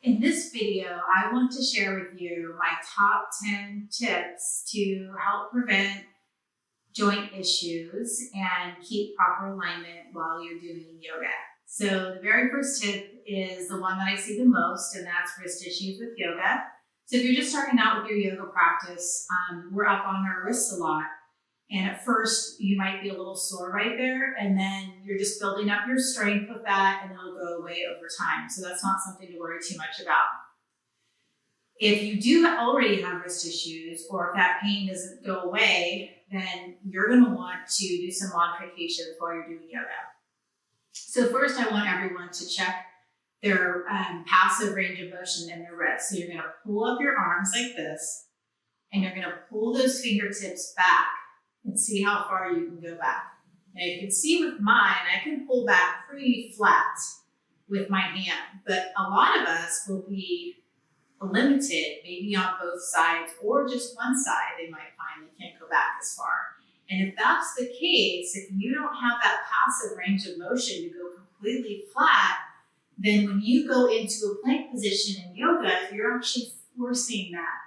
In this video, I want to share with you my top 10 tips to help prevent joint issues and keep proper alignment while you're doing yoga. So the very first tip is the one that I see the most, and that's wrist issues with yoga. So if you're just starting out with your yoga practice, we're up on our wrists a lot. And at first, you might be a little sore right there, and then you're just building up your strength with that, and it'll go away over time. So that's not something to worry too much about. If you do already have wrist issues, or if that pain doesn't go away, then you're going to want to do some modifications while you're doing yoga. So first, I want everyone to check their passive range of motion in their wrists. So you're going to pull up your arms like this, and you're going to pull those fingertips back and see how far you can go back. Now you can see with mine, I can pull back pretty flat with my hand, but a lot of us will be limited, maybe on both sides or just one side. They might find they can't go back as far. And if that's the case, if you don't have that passive range of motion to go completely flat, then when you go into a plank position in yoga, you're actually forcing that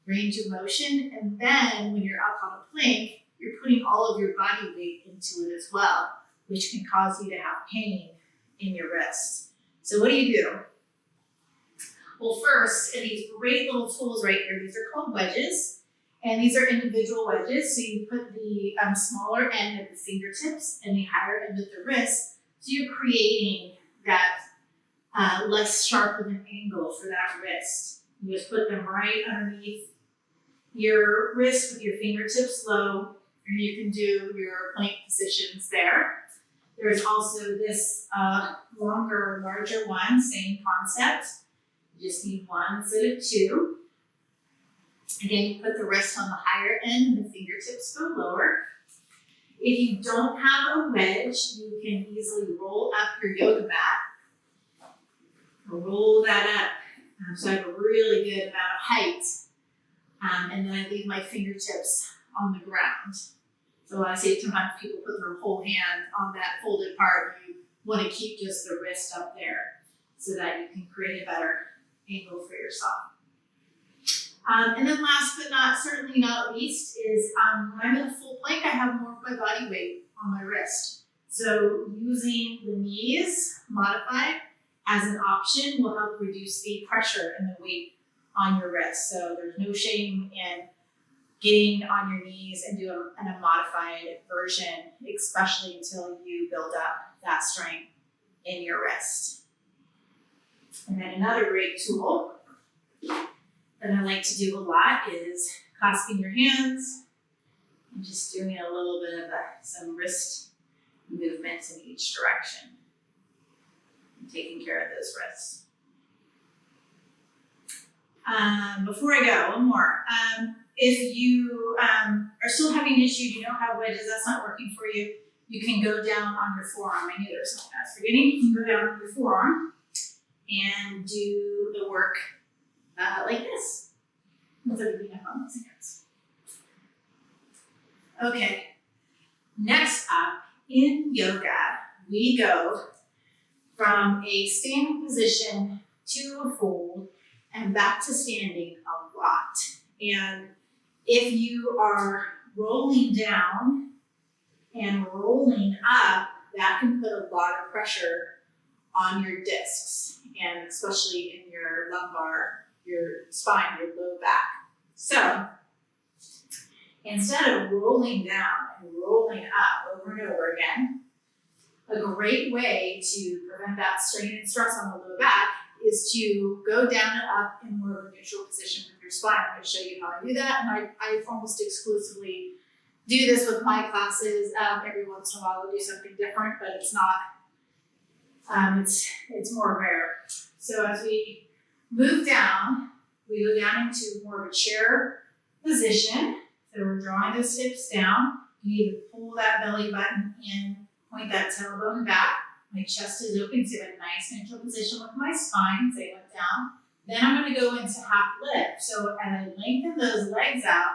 range of motion. And then when you're up on a plank, you're putting all of your body weight into it as well, which can cause you to have pain in your wrists. So what do? Well, first, these great little tools right here, these are called wedges, and these are individual wedges. So you put the smaller end at the fingertips and the higher end at the wrist. So you're creating that less sharp of an angle for that wrist. You just put them right underneath your wrist with your fingertips low, and you can do your plank positions there. There's also this longer, larger one, same concept. You just need one instead of two. Again, you put the wrist on the higher end and the fingertips go lower. If you don't have a wedge, you can easily roll up your yoga mat. Roll that up. So I have a really good amount of height. And then I leave my fingertips on the ground. So I say sometimes people put their whole hand on that folded part. You want to keep just the wrist up there so that you can create a better angle for yourself. And then last but certainly not least is when I'm in a full plank, I have more of my body weight on my wrist. So using the knees modified as an option will help reduce the pressure and the weight on your wrist. So there's no shame in getting on your knees and doing a modified version, especially until you build up that strength in your wrist. And then another great tool that I like to do a lot is clasping your hands and just doing a little bit of some wrist movements in each direction and taking care of those wrists. Before I go, one more. If you are still having an issue, you don't have wedges, that's not working for you, you can go down on your forearm. I knew there was something I was forgetting. You can go down on your forearm and do the work like this. Instead of being up on those hands. Okay, next up in yoga, we go from a standing position to a fold and back to standing a lot. And if you are rolling down and rolling up, that can put a lot of pressure on your discs, and especially in your lumbar, your spine, your low back. So instead of rolling down and rolling up over and over again, a great way to prevent that strain and stress on the low back is to go down and up in more of a neutral position with your spine. I'm going to show you how I do that, and I almost exclusively do this with my classes. Every once in a while I'll do something different, but it's not, it's more rare. So as we move down, we go down into more of a chair position. So we're drawing those hips down. You need to pull that belly button in, point that tailbone back. My chest is open, so I have a nice neutral position with my spine, so I went down. Then I'm going to go into half lift. So as I lengthen those legs out,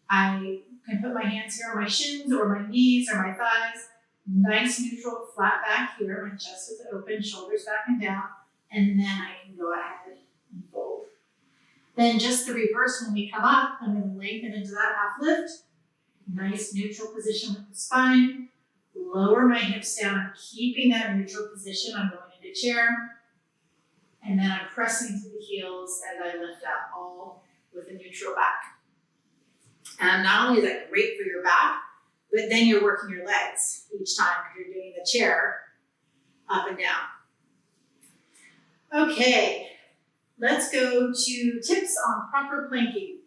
I can put my hands here on my shins or my knees or my thighs. Nice neutral flat back here. My chest is open, shoulders back and down. And then I can go ahead Then just the reverse, when we come up, I'm going to lengthen into that half lift. Nice neutral position with the spine. Lower my hips down, keeping that neutral position. I'm going into chair. And then I'm pressing to the heels as I lift up, all with a neutral back. And not only is that great for your back, but then you're working your legs each time because you're doing the chair up and down. Okay, let's go to tips on proper planking.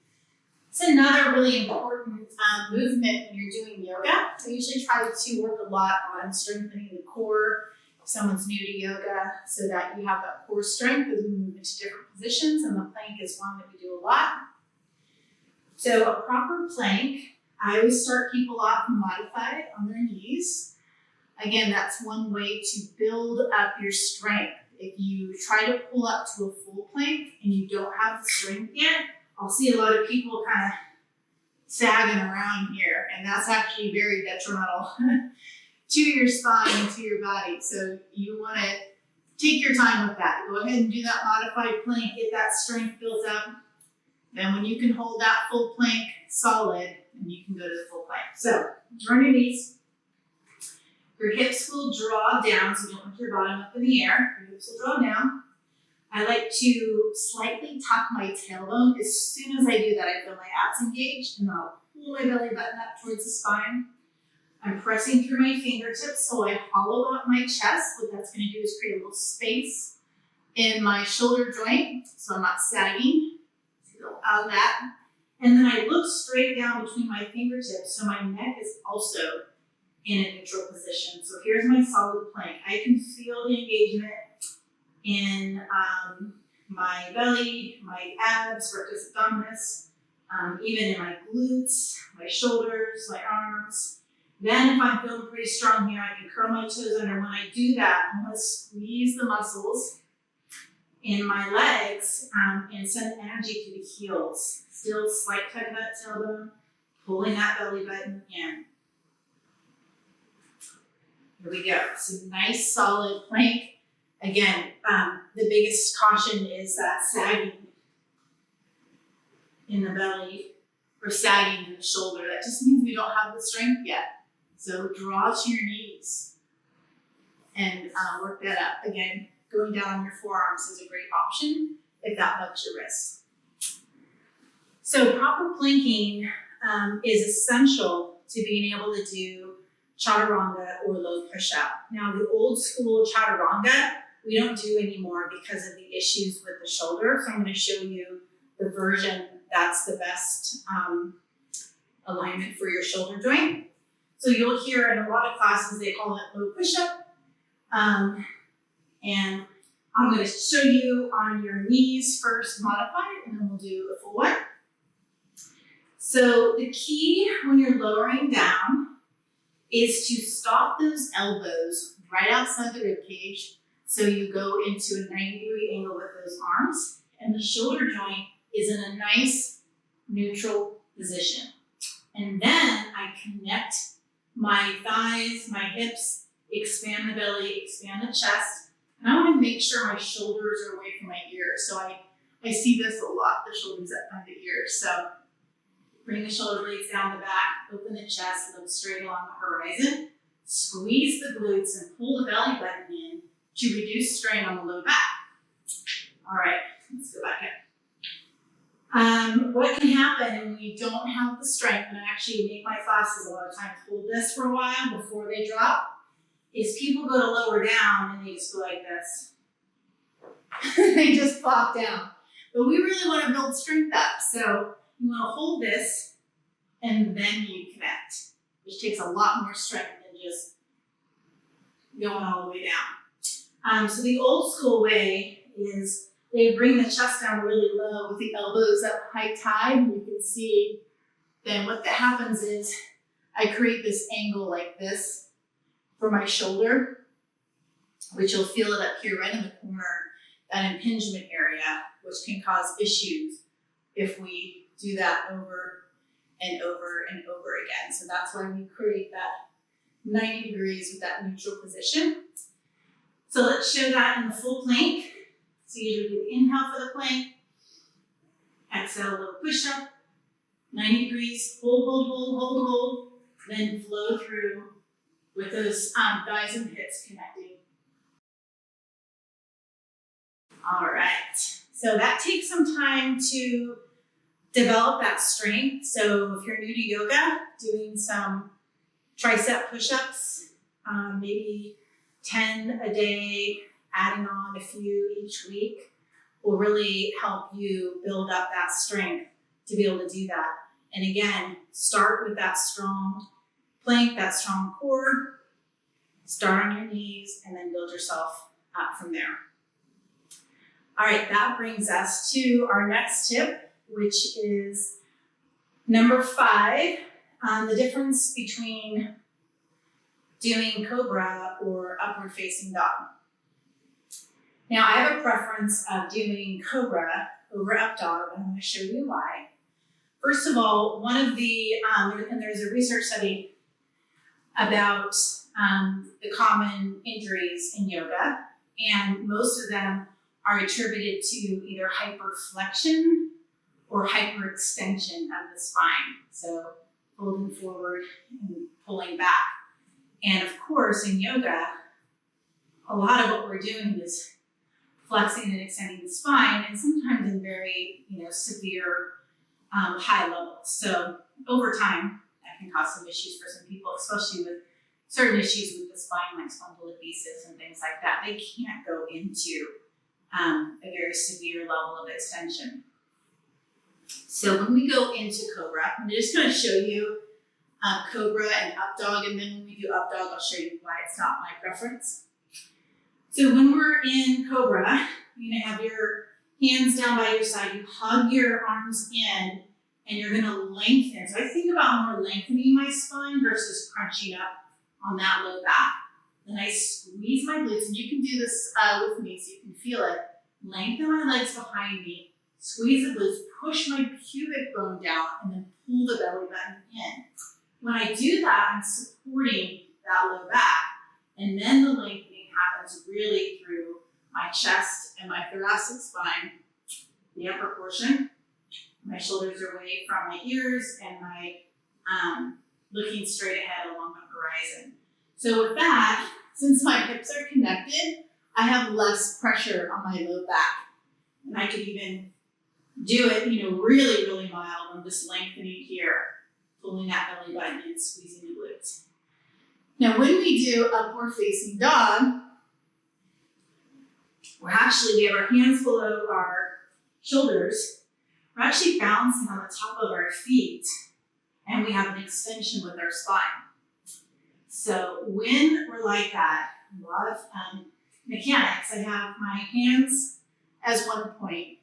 It's another really important movement when you're doing yoga. I usually try to work a lot on strengthening the core if someone's new to yoga so that you have that core strength as we move into different positions, and the plank is one that we do a lot. So a proper plank, I always start people off modified on their knees. Again, that's one way to build up your strength. If you try to pull up to a full plank and you don't have the strength yet, I'll see a lot of people kind of sagging around here, and that's actually very detrimental to your spine and to your body. So you want to take your time with that. Go ahead and do that modified plank, get that strength built up. Then when you can hold that full plank solid, then you can go to the full plank. So turn your knees. Your hips will draw down, so you don't lift your bottom up in the air. Your hips will draw down. I like to slightly tuck my tailbone. As soon as I do that, I feel my abs engaged, and then I'll pull my belly button up towards the spine. I'm pressing through my fingertips, so I hollow out my chest. What that's going to do is create a little space in my shoulder joint, so I'm not sagging. So out of that. And then I look straight down between my fingertips, so my neck is also in a neutral position. So here's my solid plank. I can feel the engagement in my belly, my abs, rectus abdominis, even in my glutes, my shoulders, my arms. Then if I'm feeling pretty strong here, I can curl my toes under. When I do that, I'm going to squeeze the muscles in my legs and send energy to the heels. Still slight tug of that tailbone, pulling that belly button in. Here we go. So nice solid plank. Again, the biggest caution is that sagging in the belly or sagging in the shoulder. That just means we don't have the strength yet. So draw to your knees and work that up. Again, going down on your forearms is a great option if that bugs your wrists. So proper planking is essential to being able to do Chaturanga or low push-up. Now, the old school Chaturanga, we don't do anymore because of the issues with the shoulder. So I'm going to show you the version that's the best alignment for your shoulder joint. So you'll hear in a lot of classes, they call it low push-up. And I'm going to show you on your knees first, modified, and then we'll do a full one. So the key when you're lowering down is to stop those elbows right outside the rib cage. So you go into a 90-degree angle with those arms, and the shoulder joint is in a nice neutral position. And then I connect my thighs, my hips, expand the belly, expand the chest, and I want to make sure my shoulders are away from my ears. So I see this a lot, the shoulders up by the ears. So bring the shoulder blades down the back, open the chest, look straight along the horizon, squeeze the glutes and pull the belly button in to reduce strain on the low back. All right, let's go back in. What can happen when you don't have the strength, and I actually make my classes a lot of times hold this for a while before they drop, is people go to lower down and they just go like this. They just plop down. But we really want to build strength up. So you want to hold this and then you connect, which takes a lot more strength than just going all the way down. So the old school way is they bring the chest down really low with the elbows up high tide, and you can see then what that happens is I create this angle like this for my shoulder, which you'll feel it up here right in the corner, that impingement area, which can cause issues if we do that over and over and over again. So that's why we create that 90 degrees with that neutral position. So let's show that in the full plank. So usually do the inhale for the plank, right, so a little push up, 90 degrees, hold, then flow through with those thighs and hips connecting. All right, so that takes some time to develop that strength. So if you're new to yoga, doing some tricep push-ups, maybe 10 a day, adding on a few each week will really help you build up that strength to be able to do that. And again, start with that strong plank, that strong core, start on your knees, and then build yourself up from there. All right, that brings us to our next tip, which is number 5, the difference between doing Cobra or upward facing dog. Now, I have a preference of doing Cobra over up dog, and I'm going to show you why. First of all, one of the, and there's a research study about the common injuries in yoga, and most of them are attributed to either hyperflexion or hyperextension of the spine. So folding forward and pulling back. And of course, in yoga, a lot of what we're doing is flexing and extending the spine, and sometimes in very, severe high levels. So over time, that can cause some issues for some people, especially with certain issues with the spine, like spondylolisthesis and things like that. They can't go into a very severe level of extension. So when we go into Cobra, I'm just going to show you Cobra and up dog, and then when we do up dog, I'll show you why it's not my preference. So when we're in Cobra, you're going to have your hands down by your side, you hug your arms in, and you're going to lengthen. So I think about more lengthening my spine versus crunching up on that low back. Then I squeeze my glutes, and you can do this with me so you can feel it. Lengthen my legs behind me, squeeze the glutes, push my pubic bone down, and then pull the belly button in. When I do that, I'm supporting that low back, and then the lengthening happens really through my chest and my thoracic spine, the upper portion. My shoulders are away from my ears, and my looking straight ahead along the horizon. So with that, since my hips are connected, I have less pressure on my low back. And I could even do it, really, really mild. I'm just lengthening here, pulling that belly button in, squeezing the glutes. Now, when we do upward facing dog, we have our hands below our shoulders. We're actually bouncing on the top of our feet, and we have an extension with our spine. So when we're like that, a lot of mechanics, I have my hands as one point,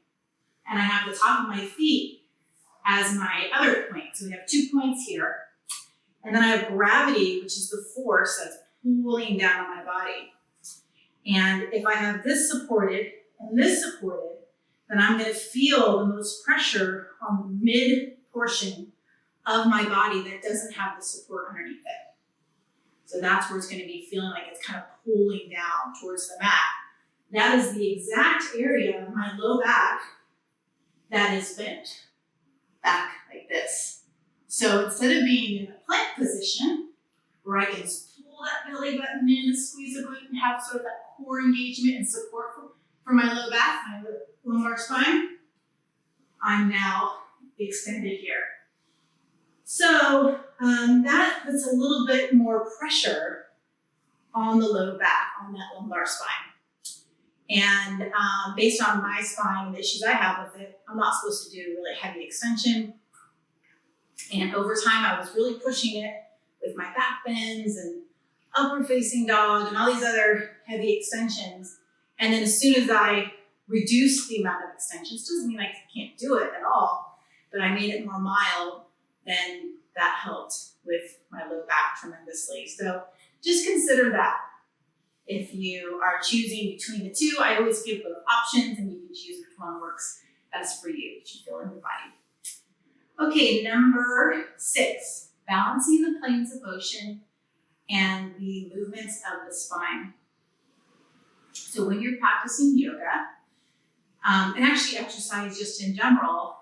and I have the top of my feet as my other point. So we have 2 points here. And then I have gravity, which is the force that's pulling down on my body. And if I have this supported and this supported, then I'm going to feel the most pressure on the mid portion of my body that doesn't have the support underneath it. So that's where it's going to be feeling like it's kind of pulling down towards the mat. That is the exact area of my low back that is bent back like this. So instead of being in a plank position, where I can pull that belly button in and squeeze the glute and have sort of that core engagement and support for my low back, my lumbar spine, I'm now extended here. So that puts a little bit more pressure on the low back, on that lumbar spine. And based on my spine and the issues I have with it, I'm not supposed to do really heavy extension. And over time, I was really pushing it with my back bends and upward facing dog and all these other heavy extensions. And then as soon as I reduced the amount of extensions, doesn't mean I can't do it at all, but I made it more mild, then that helped with my low back tremendously. So just consider that. If you are choosing between the two, I always give both options, and you can choose which one works best for you, which you feel in your body. Okay, number 6, balancing the planes of motion and the movements of the spine. So when you're practicing yoga, and actually exercise just in general,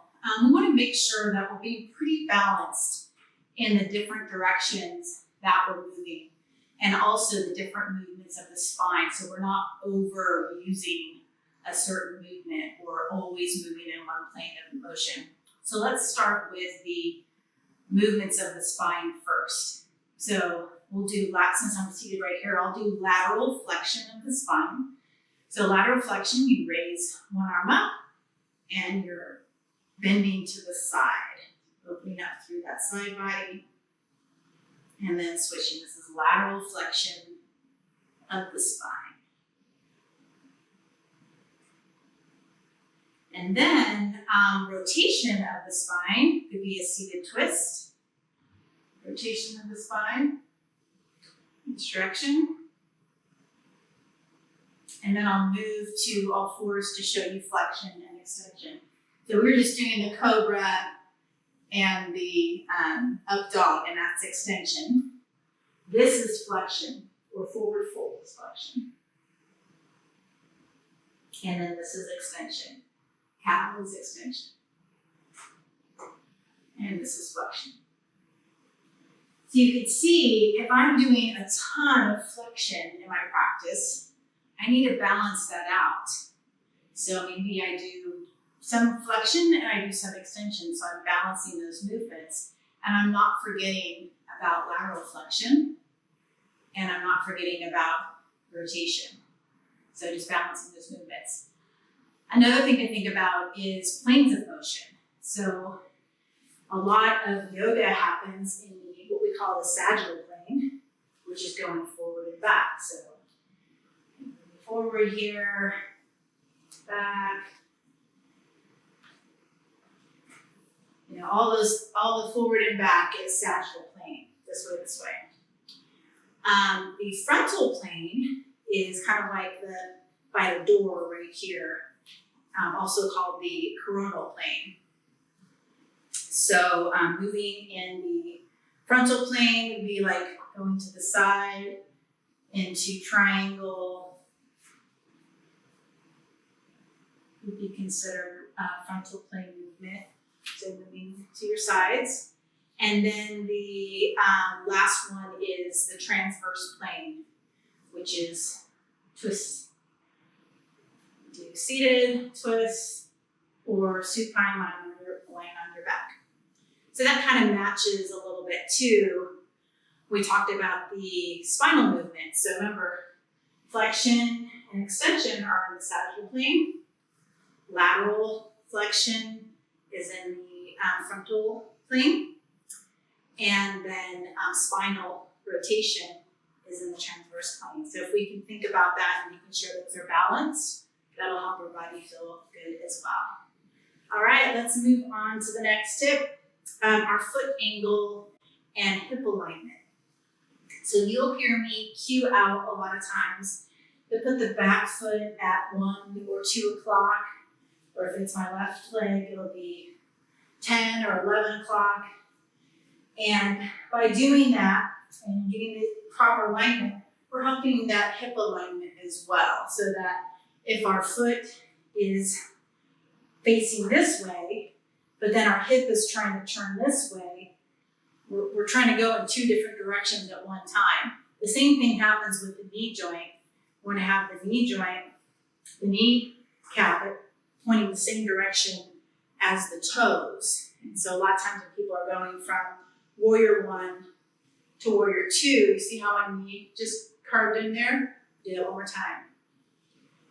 we want to make sure that we're being pretty balanced in the different directions that we're moving, and also the different movements of the spine, so we're not overusing a certain movement or always moving in one plane of motion. So let's start with the movements of the spine first. So we'll do, since I'm seated right here, I'll do lateral flexion of the spine. So lateral flexion, you raise one arm up and you're bending to the side, opening up through that side body, and then switching. This is lateral flexion of the spine. And then rotation of the spine could be a seated twist. Rotation of the spine, each direction. And then I'll move to all fours to show you flexion and extension. So we're just doing the Cobra and the up dog, and that's extension. This is flexion, or forward fold is flexion. And then this is extension. Cow is extension. And this is flexion. So you can see, if I'm doing a ton of flexion in my practice, I need to balance that out. So maybe I do some flexion and I do some extension, so I'm balancing those movements, and I'm not forgetting about lateral flexion, and I'm not forgetting about rotation. So just balancing those movements. Another thing to think about is planes of motion. So a lot of yoga happens in what we call the sagittal plane, which is going forward and back. So forward here, back. You know, all the forward and back is sagittal plane, this way. The frontal plane is kind of like by the door right here, also called the coronal plane. So moving in the frontal plane would be like going to the side into triangle, would be considered frontal plane movement. So moving to your sides. And then the last one is the transverse plane, which is twist. Do seated, twist, or supine lying on your back. So that kind of matches a little bit too. We talked about the spinal movement. So remember, flexion and extension are in the sagittal plane. Lateral flexion is in the frontal plane. And then spinal rotation is in the transverse plane. So if we can think about that and making sure those are balanced, that'll help our body feel good as well. All right, let's move on to the next tip, our foot angle and hip alignment. So you'll hear me cue out a lot of times to put the back foot at 1 or 2 o'clock, or if it's my left leg, it'll be 10 or 11 o'clock. And by doing that and getting the proper alignment, we're helping that hip alignment as well, so that if our foot is facing this way, but then our hip is trying to turn this way, we're trying to go in 2 different directions at one time. The same thing happens with the knee joint. We're going to have the knee joint, the knee cap pointing the same direction as the toes. And so a lot of times when people are going from warrior 1 to warrior 2, you see how my knee just carved in there? Do it one more time.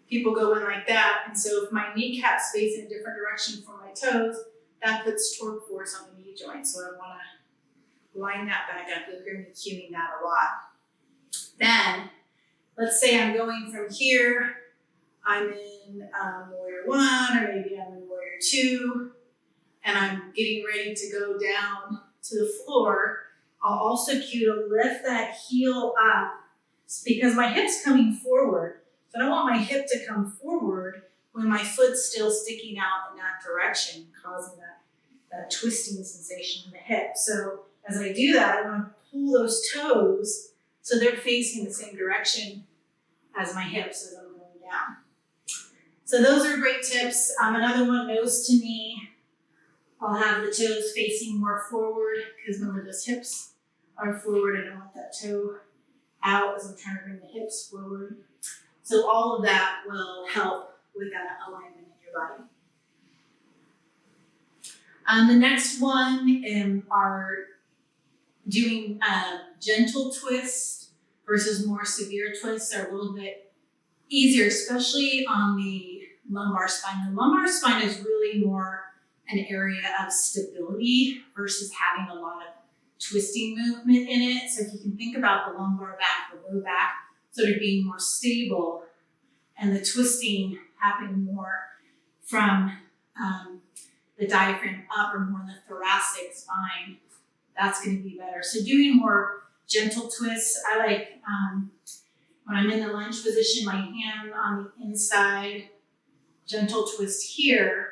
People go in like that, and so if my kneecap's facing a different direction from my toes, that puts torque force on the knee joint. So I want to line that back up. You'll hear me cueing that a lot. Then, let's say I'm going from here, I'm in warrior 1, or maybe I'm in warrior 2, and I'm getting ready to go down to the floor. I'll also cue to lift that heel up because my hip's coming forward. So I don't want my hip to come forward when my foot's still sticking out in that direction, causing that twisting sensation in the hip. So as I do that, I want to pull those toes so they're facing the same direction as my hips as I'm going down. So those are great tips. Another one, nose to knee. I'll have the toes facing more forward because remember those hips are forward. I don't want that toe out as I'm trying to bring the hips forward. So all of that will help with that alignment in your body. The next one are doing gentle twist versus more severe twists are a little bit easier, especially on the lumbar spine. The lumbar spine is really more an area of stability versus having a lot of twisting movement in it. So if you can think about the lumbar back, the low back sort of being more stable and the twisting happening more from the diaphragm up or more in the thoracic spine, that's going to be better. So doing more gentle twists. I like when I'm in the lunge position, my hand on the inside, gentle twist here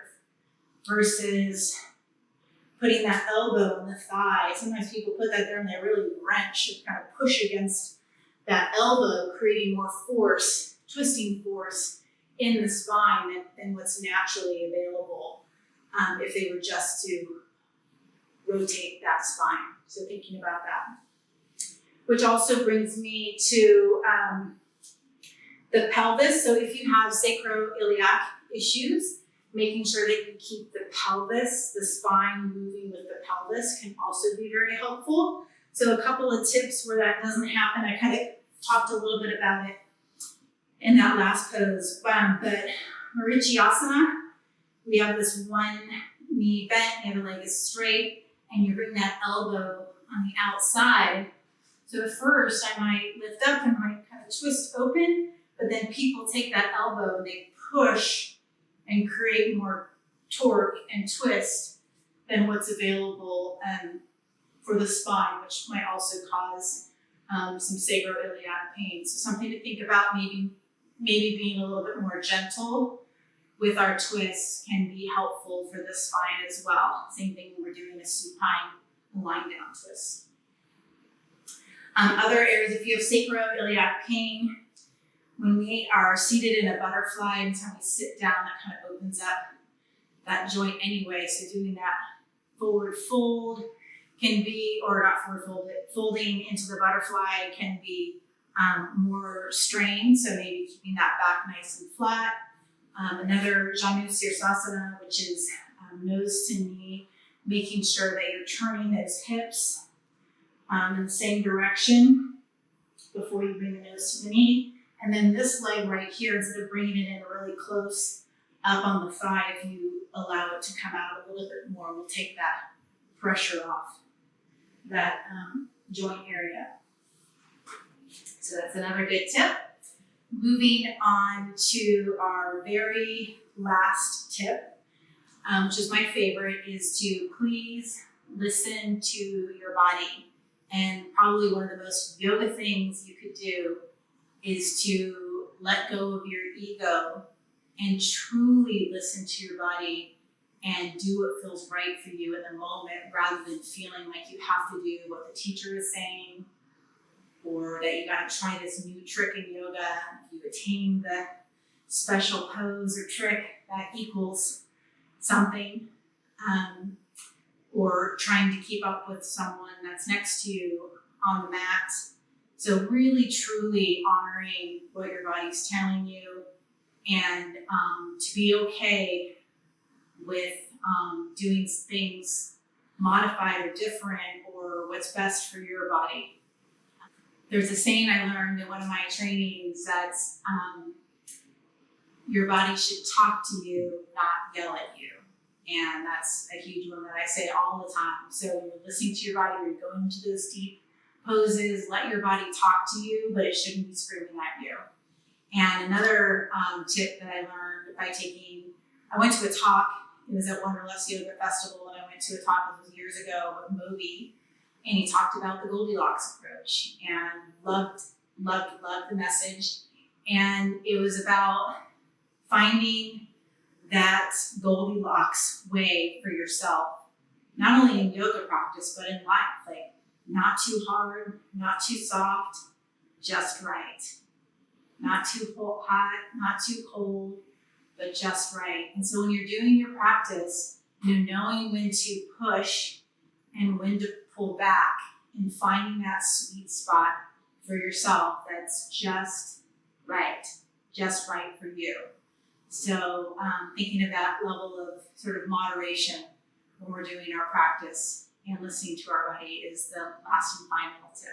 versus putting that elbow in the thigh. Sometimes people put that there and they really wrench or kind of push against that elbow, creating more force, twisting force in the spine than what's naturally available if they were just to rotate that spine. So thinking about that. Which also brings me to the pelvis. So if you have sacroiliac issues, making sure that you keep the pelvis, the spine moving with the pelvis can also be very helpful. So a couple of tips where that doesn't happen. I kind of talked a little bit about it in that last pose. But Marichyasana, we have this one knee bent, the other leg is straight, and you bring that elbow on the outside. So at first I might lift up and might kind of twist open, but then people take that elbow and they push and create more torque and twist than what's available for the spine, which might also cause some sacroiliac pain. So something to think about, maybe being a little bit more gentle with our twists can be helpful for the spine as well. Same thing when we're doing a supine lying down twist. Other areas, if you have sacroiliac pain, when we are seated in a butterfly, anytime we sit down, that kind of opens up that joint anyway. So doing that forward fold can be, or not forward fold, but folding into the butterfly can be more strained. So maybe keeping that back nice and flat. Another Janu Sirsasana, which is nose to knee, making sure that you're turning those hips in the same direction before you bring the nose to the knee. And then this leg right here, instead of bringing it in really close up on the thigh, if you allow it to come out a little bit more, we'll take that pressure off that joint area. So that's another good tip. Moving on to our very last tip, which is my favorite, is to please listen to your body. And probably one of the most yoga things you could do is to let go of your ego and truly listen to your body and do what feels right for you in the moment, rather than feeling like you have to do what the teacher is saying, or that you gotta try this new trick in yoga. If you attain the special pose or trick, that equals something. Or trying to keep up with someone that's next to you on the mat. So really, truly honoring what your body's telling you, and to be okay with doing things modified or different, or what's best for your body. There's a saying I learned in one of my trainings that's your body should talk to you, not yell at you. And that's a huge one that I say all the time. So when you're listening to your body, when you're going into those deep poses, let your body talk to you, but it shouldn't be screaming at you. And another tip that I learned by I went to a talk, it was at Wanderlust Yoga Festival, and I went to a talk, it was years ago, with Moby, and he talked about the Goldilocks approach, and loved the message. And it was about finding that Goldilocks way for yourself, not only in yoga practice, but in life. Like, not too hard, not too soft, just right. Not too hot, not too cold, but just right. And so when you're doing your practice, knowing when to push and when to pull back and finding that sweet spot for yourself that's just right for you. So thinking of that level of sort of moderation when we're doing our practice and listening to our body is the last and final tip.